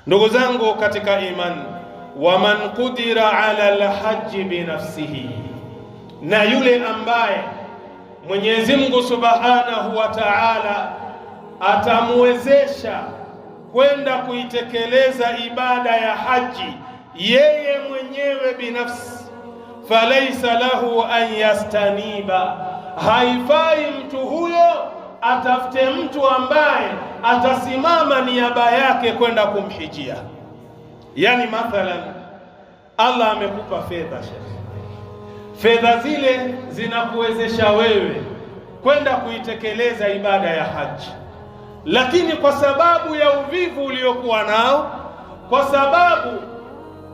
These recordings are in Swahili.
Ndugu zangu katika imani, waman qudira ala alhaji binafsihi, na yule ambaye Mwenyezi Mungu Subhanahu wa Ta'ala atamwezesha kwenda kuitekeleza ibada ya haji yeye mwenyewe binafsi, falaisa lahu an yastaniba, haifai mtu huyo atafute mtu ambaye atasimama niaba yake kwenda kumhijia. Yani mathalan, Allah amekupa fedha, fedha zile zinakuwezesha wewe kwenda kuitekeleza ibada ya haji, lakini kwa sababu ya uvivu uliokuwa nao, kwa sababu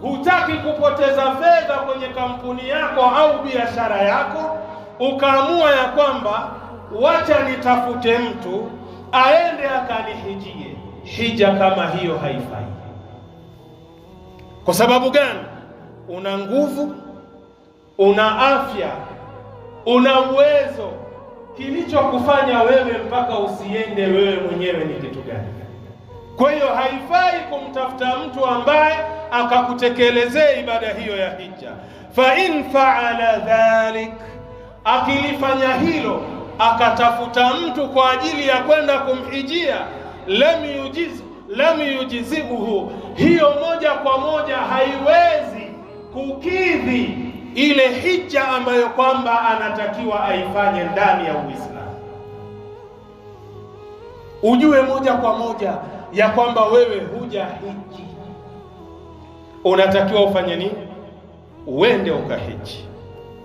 hutaki kupoteza fedha kwenye kampuni yako au biashara yako, ukaamua ya kwamba wacha nitafute mtu aende akanihijie. Hija kama hiyo haifai. Kwa sababu gani? Una nguvu, una afya, una uwezo. Kilichokufanya wewe mpaka usiende wewe mwenyewe ni kitu gani? Kwa hiyo haifai kumtafuta mtu ambaye akakutekelezea ibada hiyo ya hija. Fa in faala dhalik, akilifanya hilo, akatafuta mtu kwa ajili ya kwenda kumhijia, lam yujizibuhu, hiyo moja kwa moja haiwezi kukidhi ile hija ambayo kwamba anatakiwa aifanye ndani ya Uislamu. Ujue moja kwa moja ya kwamba wewe huja hiji, unatakiwa ufanye nini? Uende ukahiji.